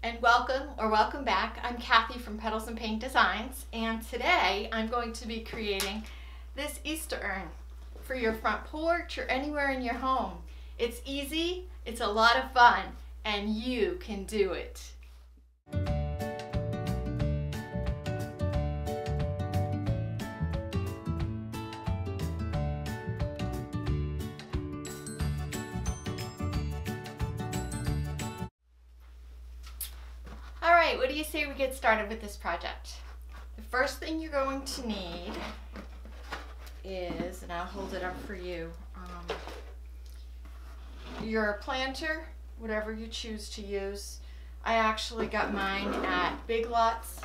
and welcome back. I'm Kathy from Petals and Paint Designs, and today I'm going to be creating this Easter urn for your front porch or anywhere in your home. It's easy, it's a lot of fun, and you can do it. Alright, what do you say we get started with this project? The first thing you're going to need is, and I'll hold it up for you, your planter, whatever you choose to use. I actually got mine at Big Lots,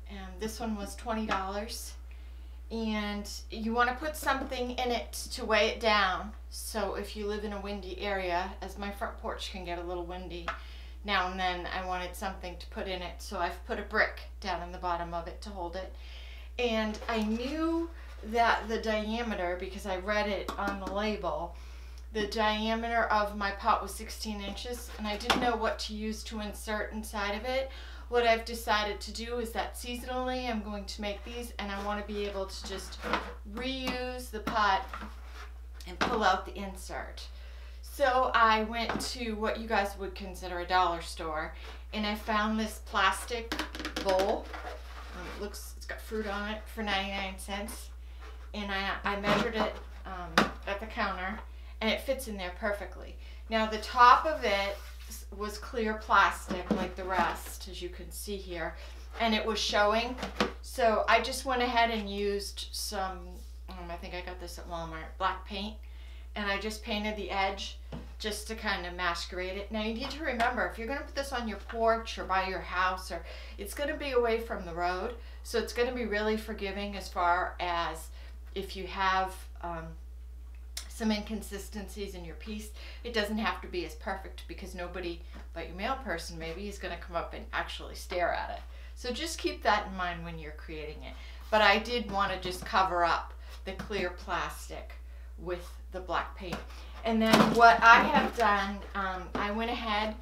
and this one was $20. And you want to put something in it to weigh it down, so if you live in a windy area, as my front porch can get a little windy now and then, I wanted something to put in it, so I've put a brick down in the bottom of it to hold it. And I knew that the diameter, because I read it on the label, the diameter of my pot was 16 inches, and I didn't know what to use to insert inside of it. What I've decided to do is that seasonally I'm going to make these, and I want to be able to just reuse the pot and pull out the insert. So I went to what you guys would consider a dollar store, and I found this plastic bowl. It's got fruit on it for 99 cents. And I measured it at the counter, and it fits in there perfectly. Now the top of it was clear plastic like the rest, as you can see here, and it was showing. So I just went ahead and used some, I think I got this at Walmart, black paint. And I just painted the edge just to kind of masquerade it. Now you need to remember, if you're going to put this on your porch or by your house, or it's going to be away from the road, so it's going to be really forgiving as far as if you have some inconsistencies in your piece. It doesn't have to be as perfect, because nobody but your mail person maybe is going to come up and actually stare at it. So just keep that in mind when you're creating it. But I did want to just cover up the clear plastic with the black paint. And then what I have done, I went ahead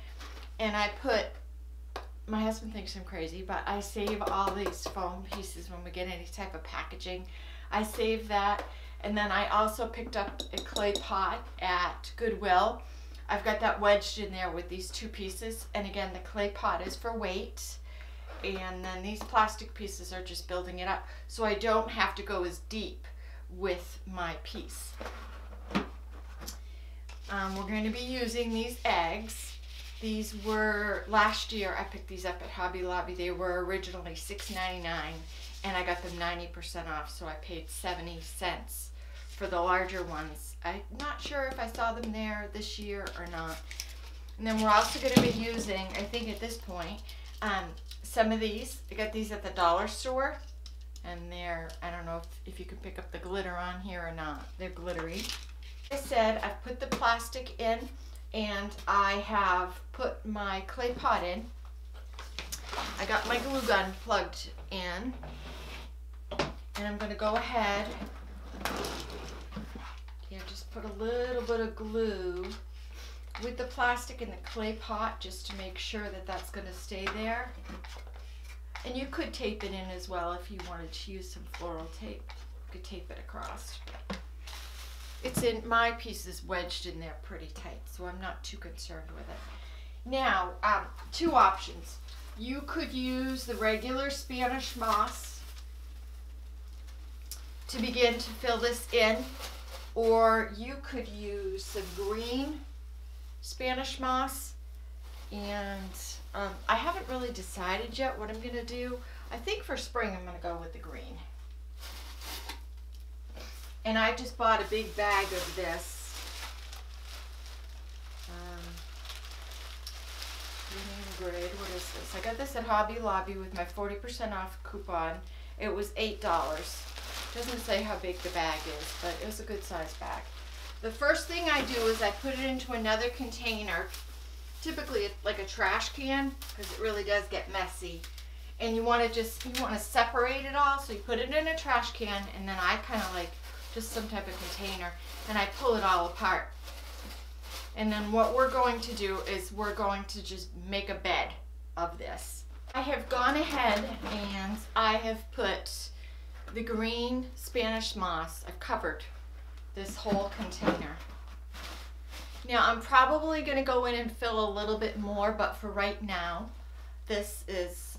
and I put, my husband thinks I'm crazy, but I save all these foam pieces when we get any type of packaging. I save that, and then I also picked up a clay pot at Goodwill. I've got that wedged in there with these two pieces, and again the clay pot is for weight, and then these plastic pieces are just building it up, so I don't have to go as deep with my piece. We're going to be using these eggs. These were, last year I picked these up at Hobby Lobby. They were originally $6.99, and I got them 90% off, so I paid 70 cents for the larger ones. I'm not sure if I saw them there this year or not. And then we're also going to be using, I think at this point, some of these. I got these at the dollar store. And they're, I don't know if you can pick up the glitter on here or not. They're glittery. Like I said, I've put the plastic in, and I have put my clay pot in. I got my glue gun plugged in, and I'm going to go ahead, just put a little bit of glue with the plastic in the clay pot, just to make sure that that's going to stay there. And you could tape it in as well if you wanted to use some floral tape. You could tape it across. It's in, my piece is wedged in there pretty tight, so I'm not too concerned with it. Now, two options. You could use the regular Spanish moss to begin to fill this in, or you could use some green Spanish moss. And I haven't really decided yet what I'm going to do. I think for spring I'm going to go with the green. And I just bought a big bag of this. Green grade, what is this? I got this at Hobby Lobby with my 40% off coupon. It was $8. Doesn't say how big the bag is, but it was a good size bag. The first thing I do is I put it into another container. Typically like a trash can, because it really does get messy, and you want to separate it all, so you put it in a trash can, and then I kind of like just some type of container, and I pull it all apart. And then what we're going to do is we're going to just make a bed of this. I have gone ahead and I have put the green Spanish moss. I've covered this whole container. Now I'm probably going to go in and fill a little bit more, but for right now, this is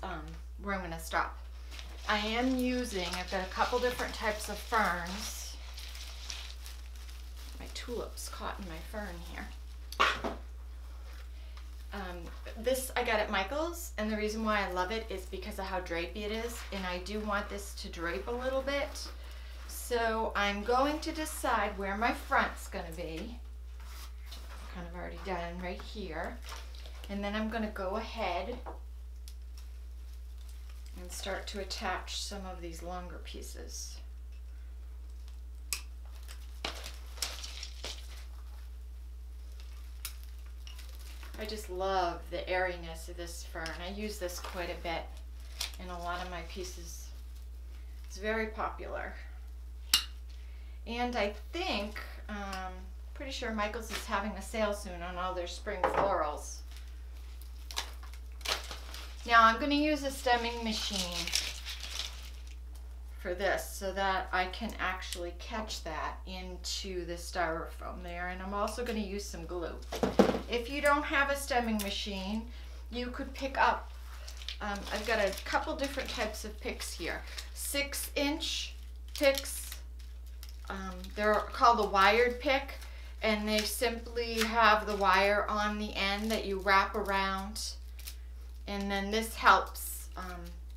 where I'm going to stop. I am using, I've got a couple different types of ferns. My tulips caught in my fern here. This I got at Michael's, and the reason why I love it is because of how drapey it is, and I do want this to drape a little bit. So I'm going to decide where my front's going to be. Kind of already done right here. And then I'm going to go ahead and start to attach some of these longer pieces. I just love the airiness of this fern. I use this quite a bit in a lot of my pieces. It's very popular. And I think, pretty sure Michael's is having a sale soon on all their spring florals. Now I'm going to use a stemming machine for this so that I can actually catch that into the styrofoam there, and I'm also going to use some glue. If you don't have a stemming machine, you could pick up, I've got a couple different types of picks here. 6-inch picks, they're called a wired pick, and they simply have the wire on the end that you wrap around, and then this helps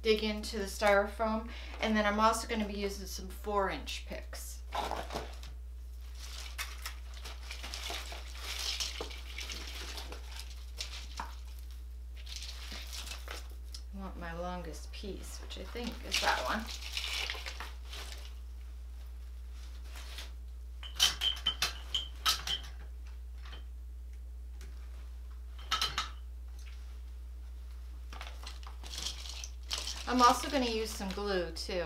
dig into the styrofoam. And then I'm also going to be using some 4-inch picks. I want my longest piece, which I think is that one. I'm also going to use some glue too,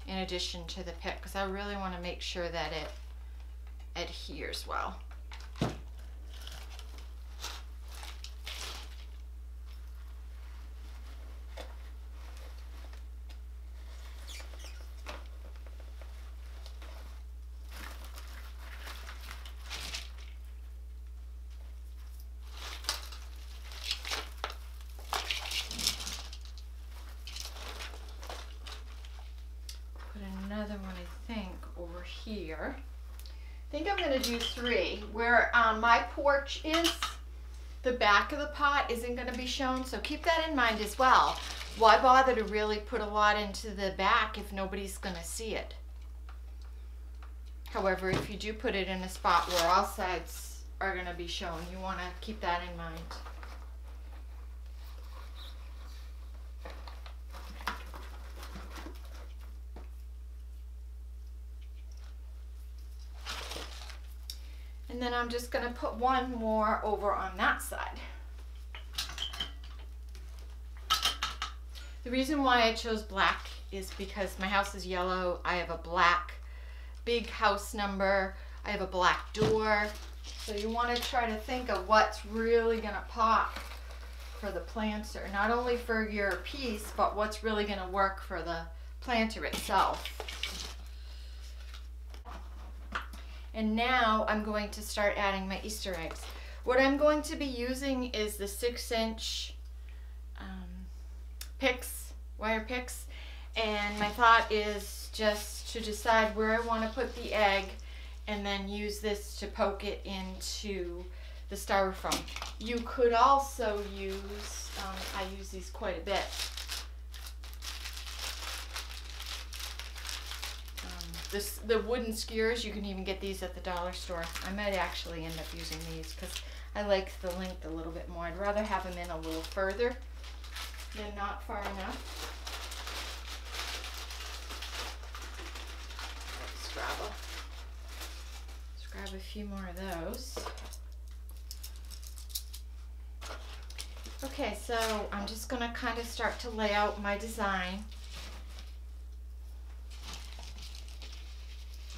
in addition to the pick, because I really want to make sure that it adheres well. Another one, I think, over here. I think I'm going to do 3. Where my porch is, the back of the pot isn't going to be shown, so keep that in mind as well. Why bother to really put a lot into the back if nobody's going to see it? However, if you do put it in a spot where all sides are going to be shown, you want to keep that in mind. And then I'm just going to put one more over on that side. The reason why I chose black is because my house is yellow. I have a black big house number. I have a black door. So you want to try to think of what's really going to pop for the planter. Not only for your piece, but what's really going to work for the planter itself. And now I'm going to start adding my Easter eggs. What I'm going to be using is the 6-inch picks, wire picks. And my thought is just to decide where I want to put the egg and then use this to poke it into the styrofoam. You could also use, I use these quite a bit. The wooden skewers, you can even get these at the dollar store. I might actually end up using these because I like the length a little bit more. I'd rather have them in a little further than not far enough. Let's grab a few more of those. Okay, so I'm just going to kind of start to lay out my design.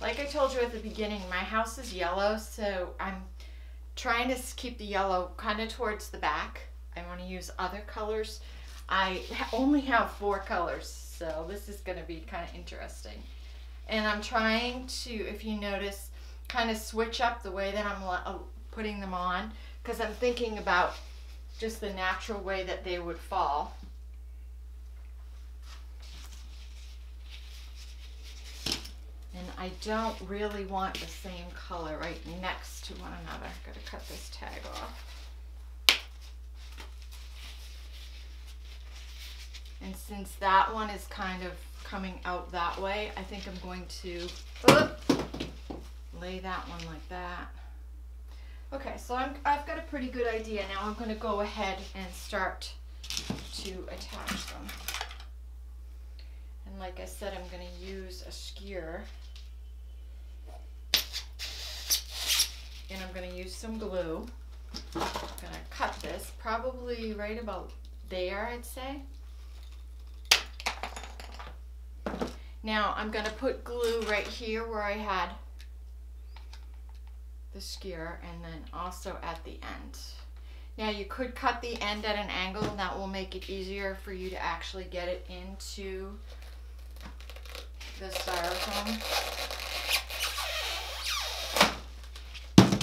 Like I told you at the beginning, my house is yellow, so I'm trying to keep the yellow kind of towards the back I want to use other colors. I only have 4 colors, so this is going to be kind of interesting. And I'm trying to, if you notice, kind of switch up the way that I'm putting them on, because I'm thinking about just the natural way that they would fall. And I don't really want the same color right next to one another. Got to cut this tag off. And since that one is kind of coming out that way, I think I'm going to lay that one like that. Okay, so I've got a pretty good idea now. I'm going to go ahead and start to attach them. And like I said, I'm going to use a skewer. And I'm going to use some glue. I'm going to cut this probably right about there, I'd say. Now I'm going to put glue right here where I had the skewer, and then also at the end. Now you could cut the end at an angle, and that will make it easier for you to actually get it into the styrofoam.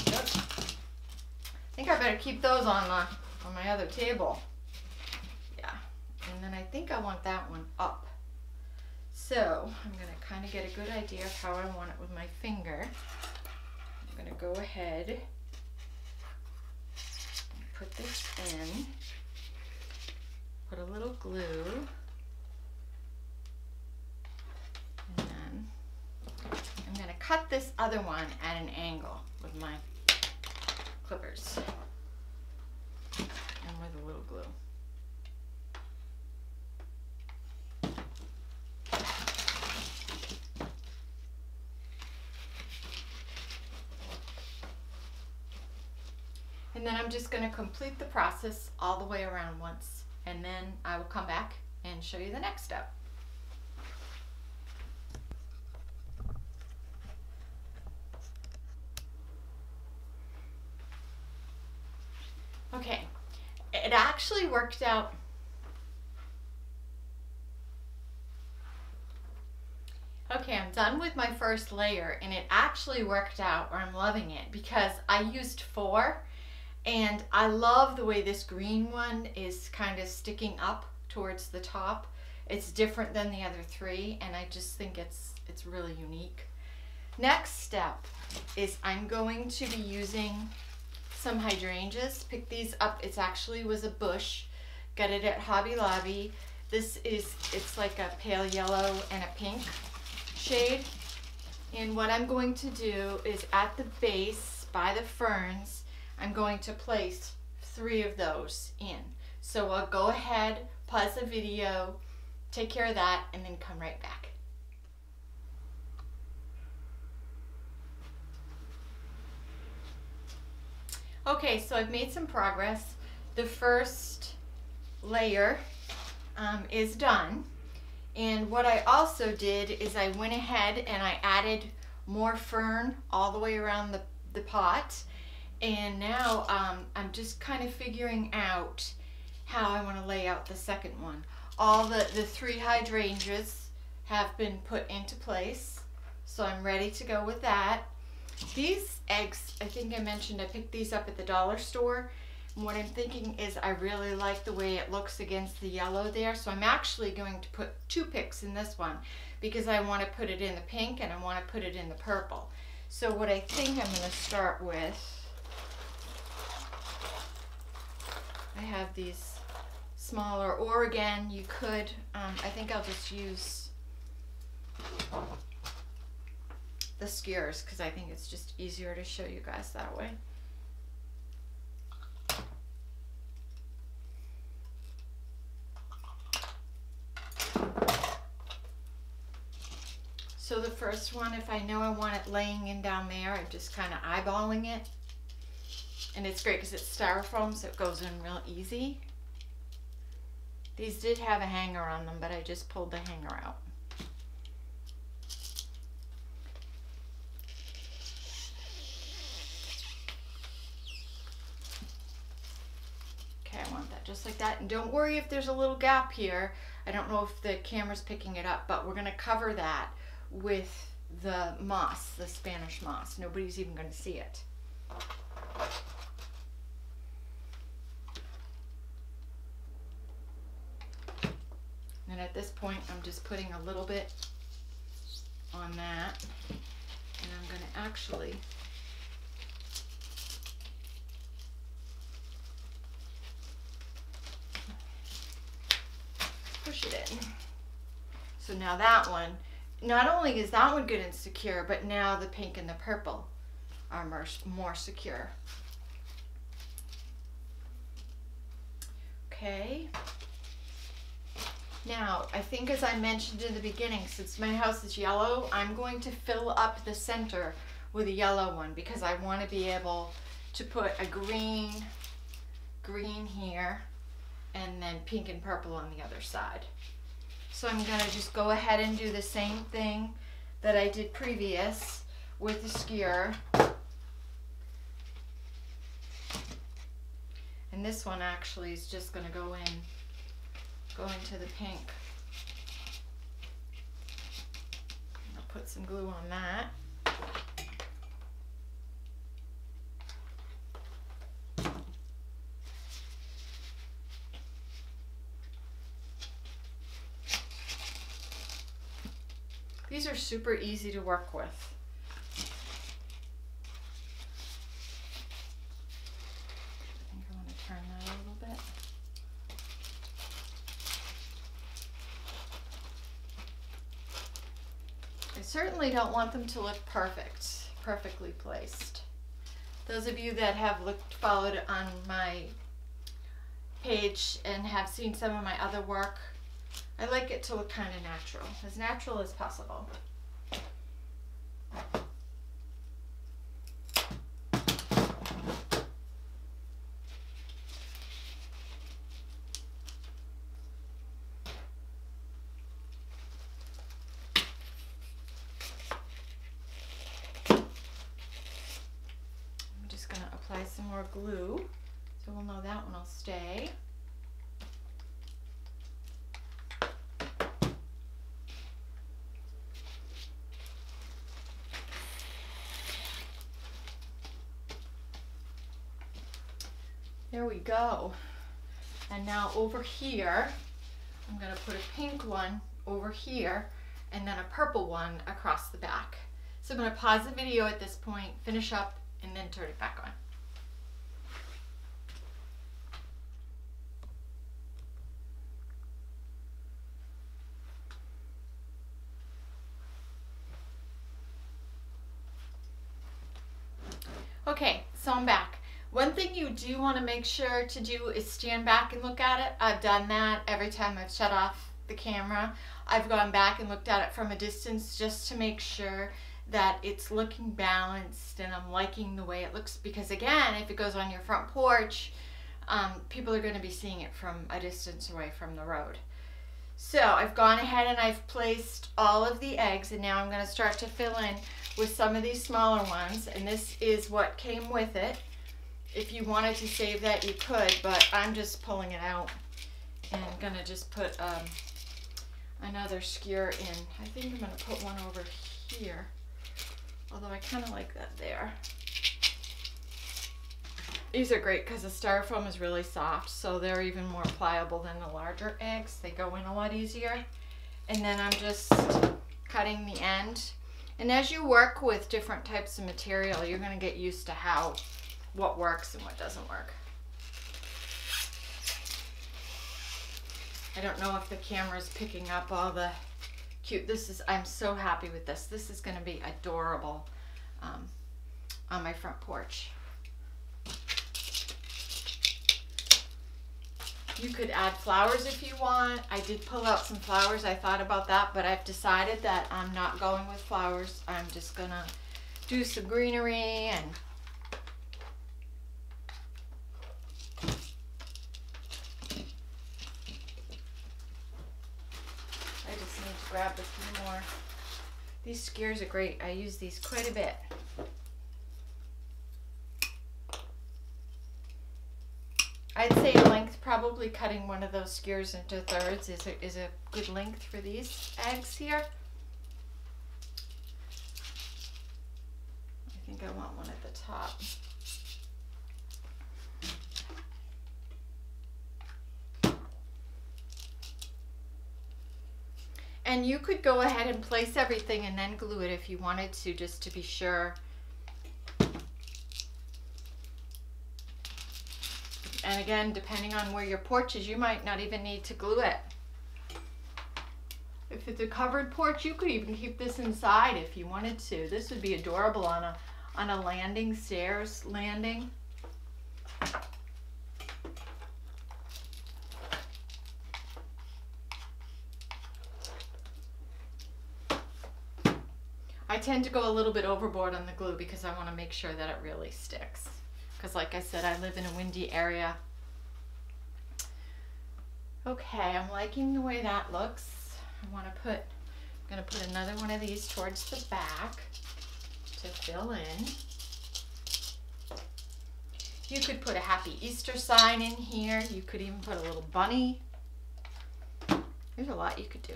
Oops. I think I better keep those on my other table. Yeah, and then I think I want that one up. So I'm going to kind of get a good idea of how I want it with my finger. I'm going to go ahead and put this in, put a little glue, and then I'm going to cut this other one at an angle with my clippers and with a little glue. And then I'm just going to complete the process all the way around once, and then I will come back and show you the next step. Okay, it actually worked out. Okay, I'm done with my first layer, and it actually worked out, or I'm loving it, because I used 4. And I love the way this green one is kind of sticking up towards the top. It's different than the other 3, and I just think it's really unique. Next step is I'm going to be using some hydrangeas. Pick these up. It actually was a bush. Got it at Hobby Lobby. It's like a pale yellow and a pink shade. And what I'm going to do is at the base by the ferns, I'm going to place 3 of those in. So I'll go ahead, pause the video, take care of that, and then come right back. Okay, so I've made some progress. The first layer is done. And what I also did is I went ahead and I added more fern all the way around the pot. And now I'm just kind of figuring out how I want to lay out the second one. All the 3 hydrangeas have been put into place, so I'm ready to go with that. These eggs, I think I mentioned I picked these up at the dollar store. And what I'm thinking is I really like the way it looks against the yellow there, so I'm actually going to put 2 picks in this one because I want to put it in the pink and I want to put it in the purple. So what I think I'm going to start with, I have these smaller, or again, you could, I think I'll just use the skewers because I think it's just easier to show you guys that way. So the first one, if I know I want it laying in down there, I'm just kind of eyeballing it. And it's great because it's styrofoam, so it goes in real easy. These did have a hanger on them, but I just pulled the hanger out. Okay, I want that just like that. And don't worry if there's a little gap here. I don't know if the camera's picking it up, but we're gonna cover that with the moss, the Spanish moss. Nobody's even gonna see it. And at this point, I'm just putting a little bit on that, and I'm going to actually push it in. So now that one, not only is that one good and secure, but now the pink and the purple are more secure. Okay. Now, I think as I mentioned in the beginning, since my house is yellow, I'm going to fill up the center with a yellow one because I want to be able to put a green here, and then pink and purple on the other side. So I'm going to just go ahead and do the same thing that I did previous with the skewer. And this one actually is just going to go into the pink. I'll put some glue on that. These are super easy to work with. I think I want to turn that a little bit. I certainly don't want them to look perfectly placed. Those of you that have followed on my page and have seen some of my other work, I like it to look kind of natural as possible. I'm just going to apply some more glue so we'll know that one will stay. There we go. And now over here, I'm going to put a pink one over here and then a purple one across the back. So I'm going to pause the video at this point, finish up, and then turn it back on. Okay, so I'm back. One thing you do want to make sure to do is stand back and look at it. I've done that every time I've shut off the camera. I've gone back and looked at it from a distance just to make sure that it's looking balanced and I'm liking the way it looks, because again, if it goes on your front porch, people are going to be seeing it from a distance away from the road. So I've gone ahead and I've placed all of the eggs, and now I'm going to start to fill in with some of these smaller ones, and this is what came with it. If you wanted to save that, you could, but I'm just pulling it out and I'm gonna just put another skewer in. I think I'm gonna put one over here, although I kind of like that there. These are great because the styrofoam is really soft, so they're even more pliable than the larger eggs. They go in a lot easier. And then I'm just cutting the end. And as you work with different types of material, you're gonna get used to what works and what doesn't work. I don't know if the camera's picking up all the cute. I'm so happy with this. This is going to be adorable on my front porch. You could add flowers if you want. I did pull out some flowers. I thought about that, but I've decided that I'm not going with flowers. I'm just going to do some greenery and grab a few more. These skewers are great. I use these quite a bit. I'd say a length probably cutting one of those skewers into thirds is a good length for these eggs here. I think I want one at the top. And you could go ahead and place everything and then glue it if you wanted to, just to be sure. And again, depending on where your porch is, you might not even need to glue it. If it's a covered porch, you could even keep this inside if you wanted to. This would be adorable on a landing, stairs landing. I tend to go a little bit overboard on the glue because I want to make sure that it really sticks. Because like I said, I live in a windy area. Okay, I'm liking the way that looks. I'm going to put another one of these towards the back to fill in. You could put a Happy Easter sign in here. You could even put a little bunny. There's a lot you could do.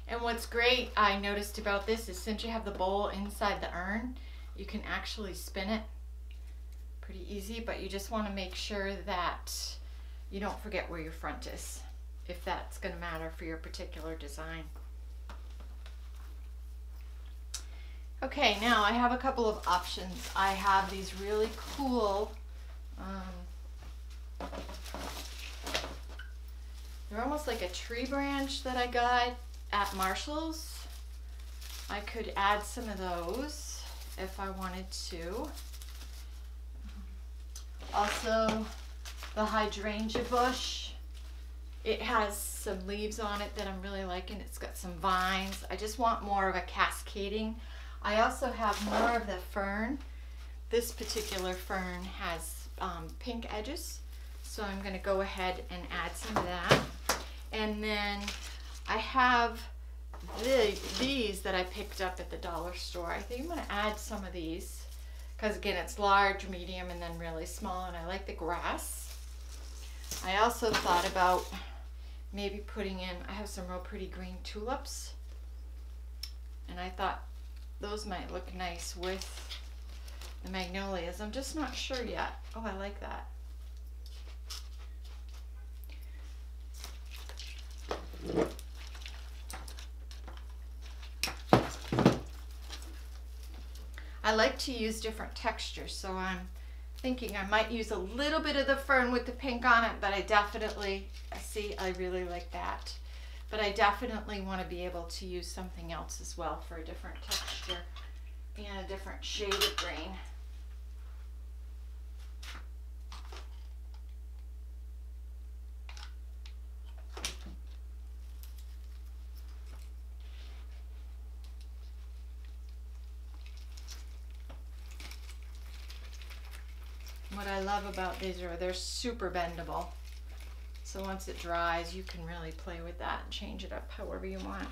And what's great I noticed about this is since you have the bowl inside the urn, you can actually spin it pretty easy, but you just want to make sure that you don't forget where your front is, if that's going to matter for your particular design. Okay, now I have a couple of options. I have these really cool, they're almost like a tree branch that I got at Marshall's. I could add some of those if I wanted to. Also, the hydrangea bush. It has some leaves on it that I'm really liking. It's got some vines. I just want more of a cascading. I also have more of the fern. This particular fern has pink edges, so I'm going to go ahead and add some of that. And then I have these that I picked up at the dollar store. I think I'm going to add some of these because again it's large, medium, and then really small, and I like the grass. I also thought about maybe putting in, I have some real pretty green tulips, and I thought those might look nice with the magnolias. I'm just not sure yet. Oh, I like that. I like to use different textures, so I'm thinking I might use a little bit of the fern with the pink on it, but I definitely, see, I really like that. But I definitely want to be able to use something else as well for a different texture and a different shade of green. What I love about these are they're super bendable. So once it dries, you can really play with that and change it up however you want.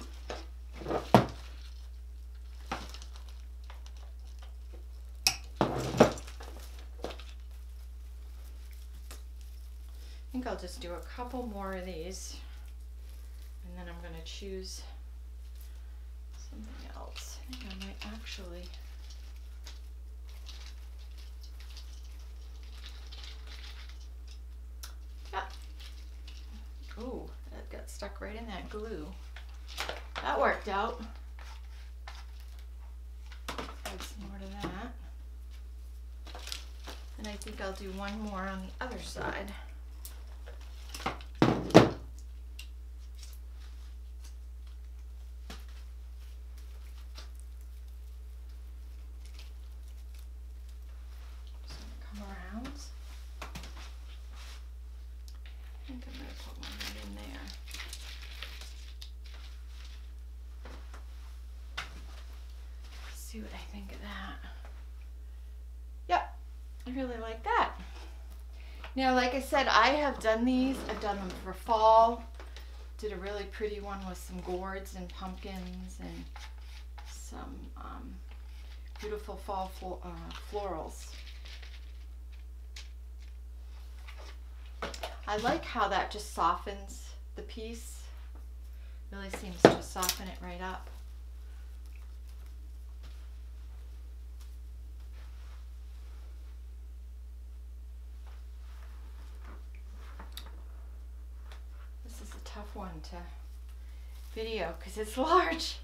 I think I'll just do a couple more of these, and then I'm going to choose something else. I think I might actually... Ooh, that got stuck right in that glue. That worked out. Add some more to that. And I think I'll do one more on the other side. See what I think of that. Yep, I really like that. Now, like I said, I have done these. I've done them for fall. Did a really pretty one with some gourds and pumpkins and some beautiful fall florals. I like how that just softens the piece. Really seems to soften it right up. This is a tough one to video because it's large.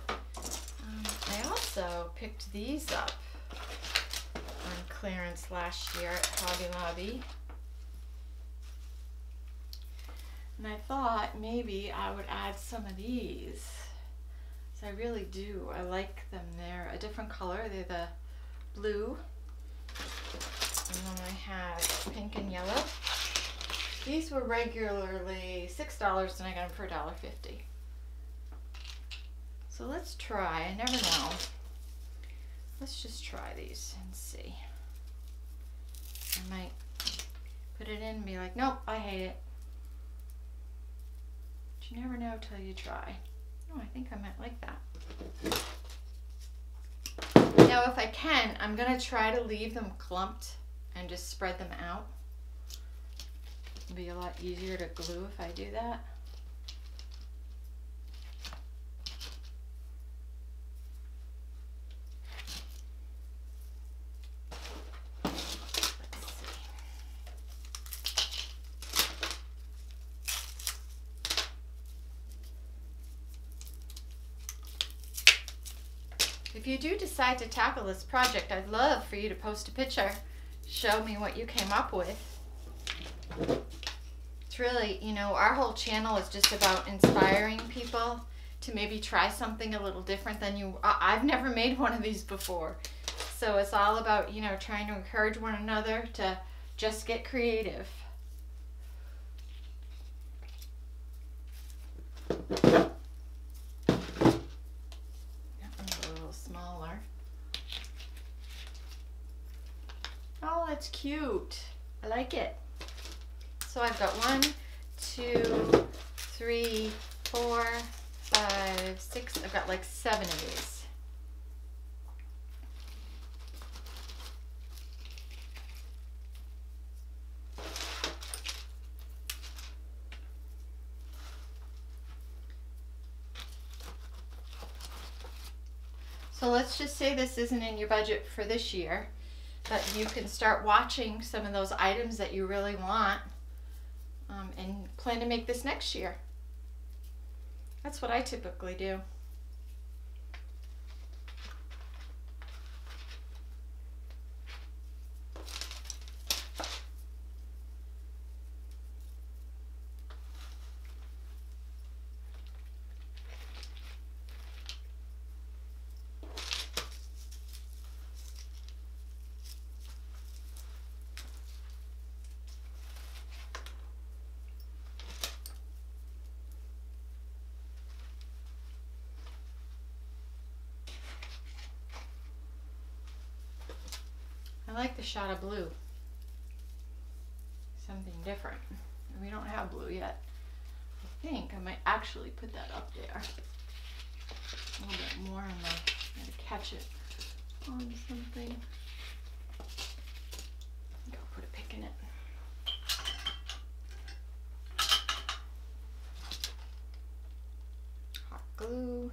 I also picked these up on clearance last year at Hobby Lobby. And I thought maybe I would add some of these. So I really do. I like them. They're a different color. They're the blue. And then I have pink and yellow. These were regularly $6 and I got them for $1.50. So let's try. I never know. Let's just try these and see. I might put it in and be like, nope, I hate it. But you never know till you try. Oh, I think I might like that. Now, if I can, I'm going to try to leave them clumped and just spread them out. It'll be a lot easier to glue if I do that. If you do decide to tackle this project, I'd love for you to post a picture, show me what you came up with. It's really, you know, our whole channel is just about inspiring people to maybe try something a little different than you. I've never made one of these before. So it's all about, you know, trying to encourage one another to just get creative. Smaller. Oh, that's cute. I like it. So I've got 1, 2, 3, 4, 5, 6. I've got like 7 of these. So let's just say this isn't in your budget for this year, but you can start watching some of those items that you really want and plan to make this next year. That's what I typically do. I like the shot of blue. Something different. We don't have blue yet. I think I might actually put that up there. A little bit more on the, gotta catch it on something. I think I'll put a pick in it. Hot glue.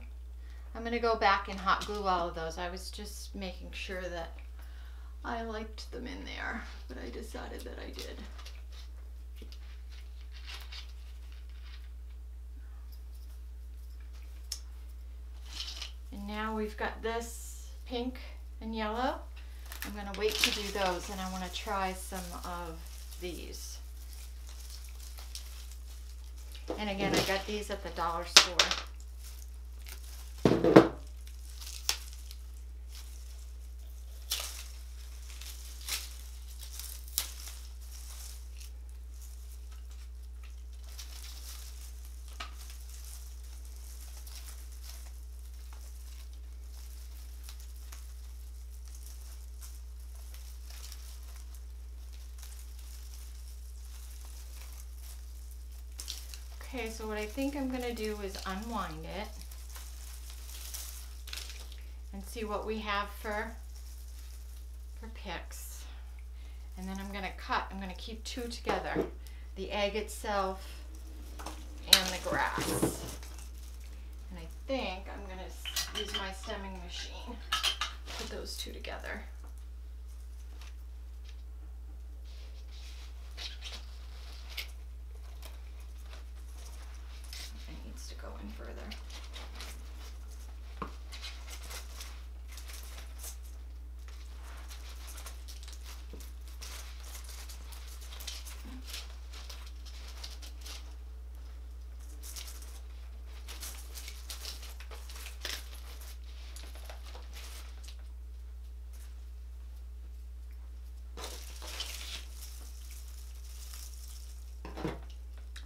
I'm gonna go back and hot glue all of those. I was just making sure that I liked them in there, but I decided that I did. And now we've got this pink and yellow. I'm going to wait to do those, and I want to try some of these. And again, I got these at the dollar store. Okay, so what I think I'm gonna do is unwind it and see what we have for picks. And then I'm gonna cut, I'm gonna keep two together, the egg itself and the grass. And I think I'm gonna use my stemming machine to put those two together. It needs to go in further.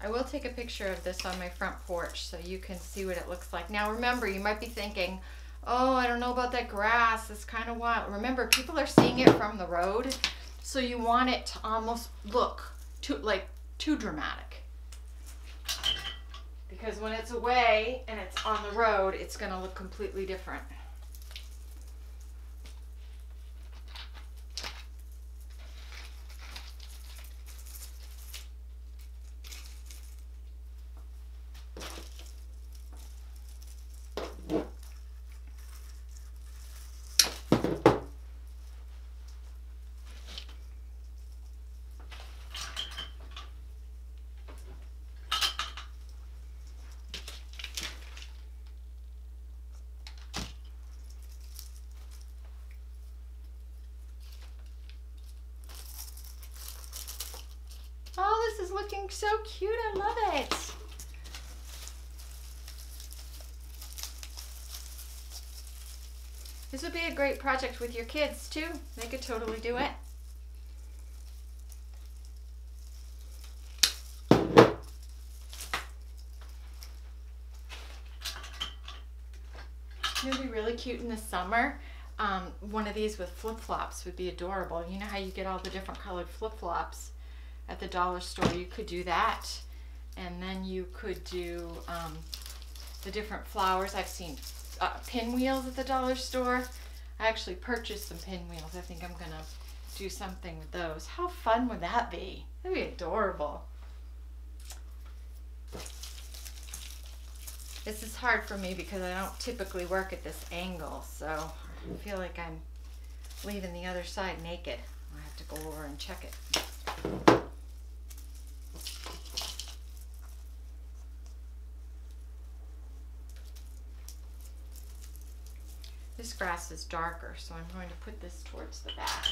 I will take a picture of this on my front porch so you can see what it looks like. Now remember, you might be thinking, oh, I don't know about that grass, it's kind of wild. Remember, people are seeing it from the road, so you want it to almost look too dramatic. Because when it's away and it's on the road, it's going to look completely different. Oh, this is looking so cute. I love it. This would be a great project with your kids too. They could totally do it. It would be really cute in the summer. One of these with flip-flops would be adorable. You know how you get all the different colored flip-flops at the dollar store? You could do that. And then you could do the different flowers. I've seen pinwheels at the dollar store. I actually purchased some pinwheels. I think I'm going to do something with those. How fun would that be? That'd be adorable. This is hard for me because I don't typically work at this angle, so I feel like I'm leaving the other side naked. I have to go over and check it. This grass is darker, so I'm going to put this towards the back.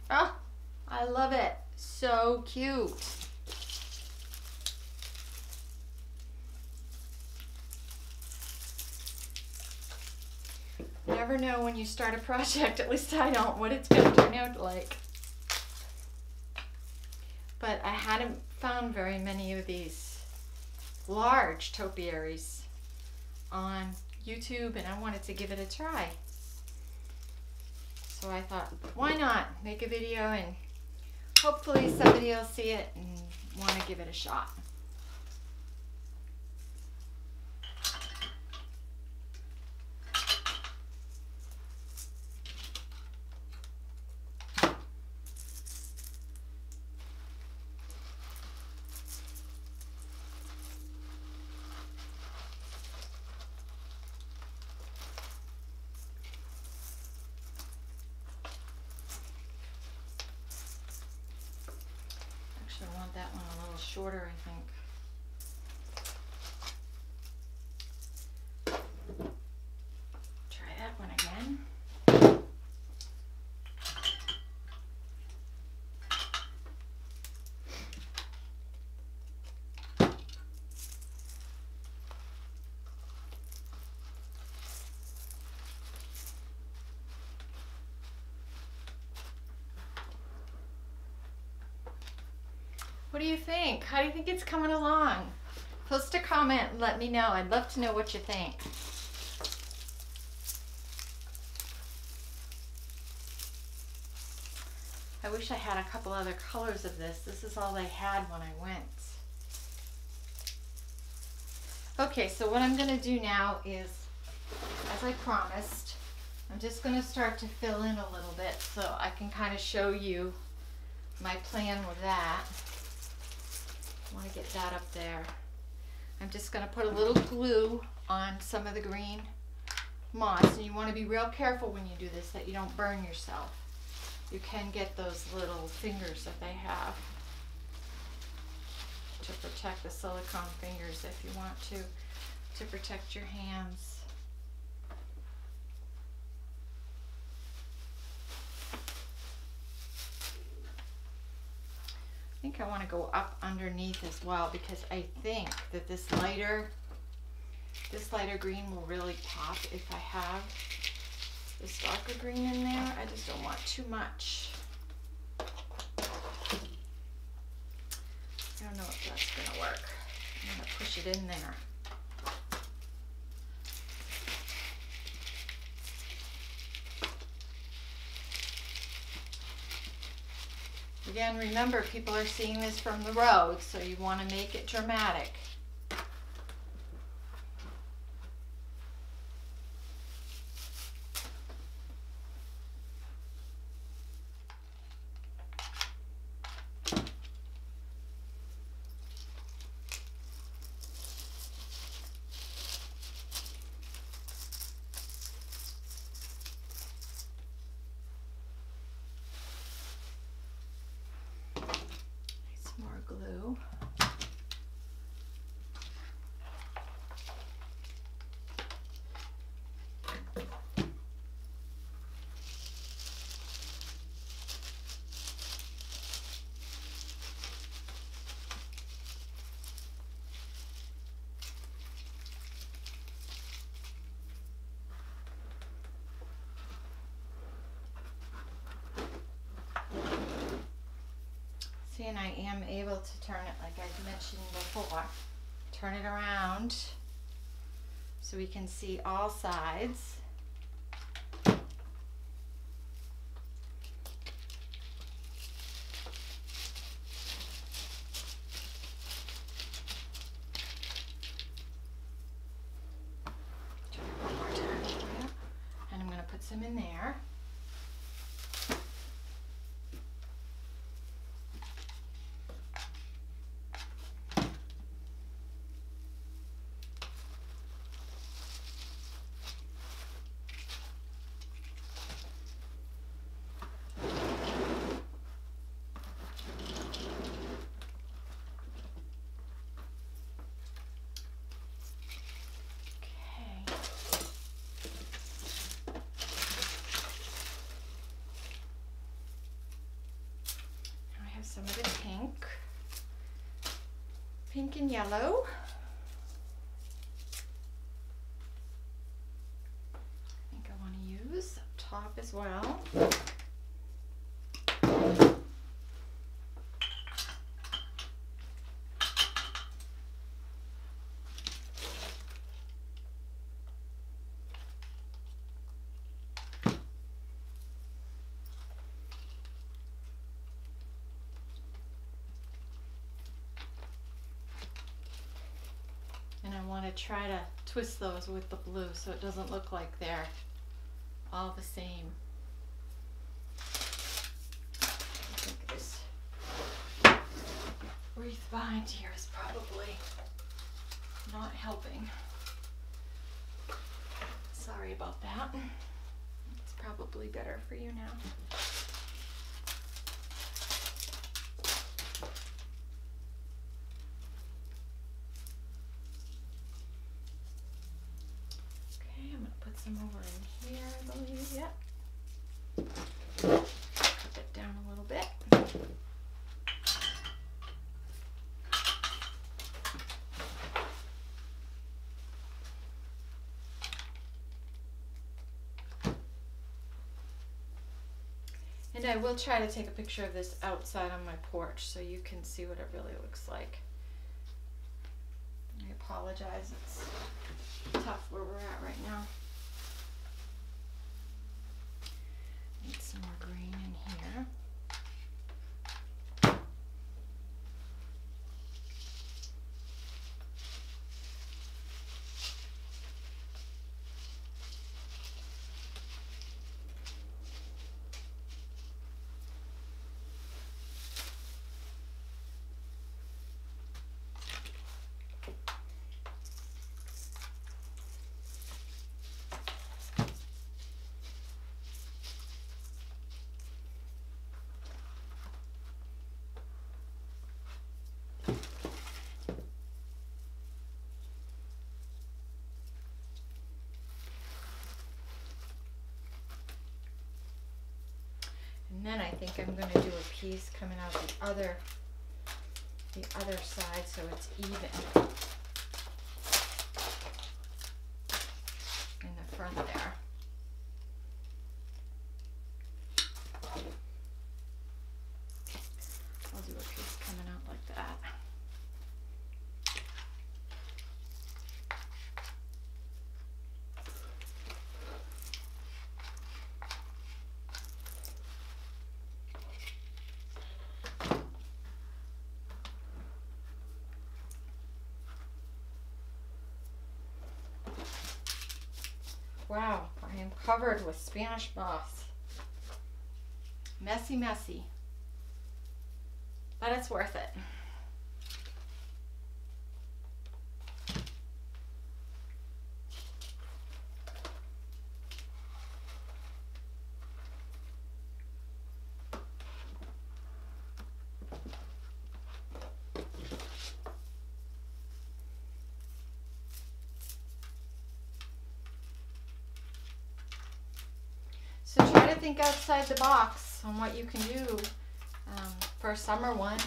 Oh, I love it. So cute. Never know when you start a project, at least I don't, what it's going to turn out like. But I hadn't found very many of these large topiaries on YouTube, and I wanted to give it a try. So I thought, why not make a video and hopefully somebody will see it and want to give it a shot. I want that one a little shorter, I think. Try that one again. What do you think? How do you think it's coming along? Post a comment and let me know. I'd love to know what you think. I wish I had a couple other colors of this. This is all they had when I went. Okay, so what I'm going to do now is, as I promised, I'm just going to start to fill in a little bit so I can kind of show you my plan with that. I want to get that up there. I'm just going to put a little glue on some of the green moss, and you want to be real careful when you do this that you don't burn yourself. You can get those little fingers that they have to protect the silicone fingers if you want to protect your hands. I think I want to go up underneath as well, because I think that this lighter green will really pop if I have this darker green in there. I just don't want too much. I don't know if that's going to work. I'm going to push it in there. Again, remember, people are seeing this from the road, so you want to make it dramatic. Glue. See, and I am able to turn it, like I mentioned before, turn it around so we can see all sides. Turn it one more time, and I'm going to put some in there. Some of the pink and yellow. I think I want to use up top as well. To try to twist those with the blue so it doesn't look like they're all the same. I think this wreath behind here is probably not helping. Sorry about that. It's probably better for you now. Some over in here, I believe. Yep. Cut it down a little bit. And I will try to take a picture of this outside on my porch so you can see what it really looks like. I apologize, it's tough where we're at right now. Need some more green in here. And then I think I'm going to do a piece coming out the other side so it's even in the front there. I'll do a piece coming out like that. Wow, I am covered with Spanish moss. Messy, messy. But it's worth it. So try to think outside the box on what you can do for a summer one.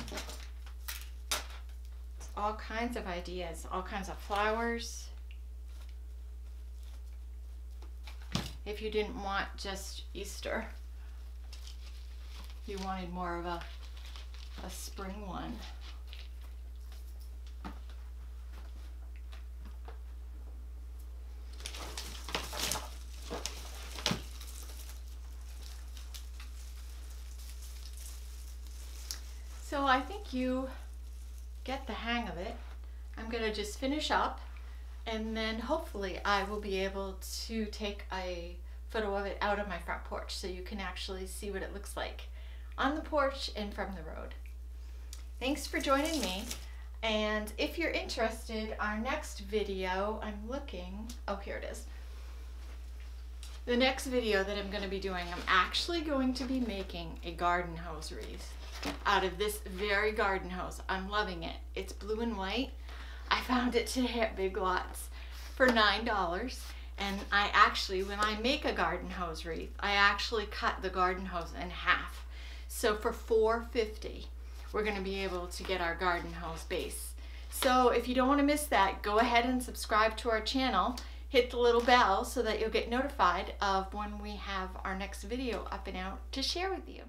It's all kinds of ideas, all kinds of flowers. If you didn't want just Easter, you wanted more of a spring one. So I think you get the hang of it. I'm going to just finish up and then hopefully I will be able to take a photo of it out of my front porch so you can actually see what it looks like on the porch and from the road. Thanks for joining me, and if you're interested, our next video, I'm looking, oh here it is. The next video that I'm going to be doing, I'm actually going to be making a garden hose wreath out of this very garden hose. I'm loving it. It's blue and white. I found it today at Big Lots for $9, and I actually, when I make a garden hose wreath, I actually cut the garden hose in half. So for $4.50, we're going to be able to get our garden hose base. So if you don't want to miss that, go ahead and subscribe to our channel. Hit the little bell so that you'll get notified of when we have our next video up and out to share with you.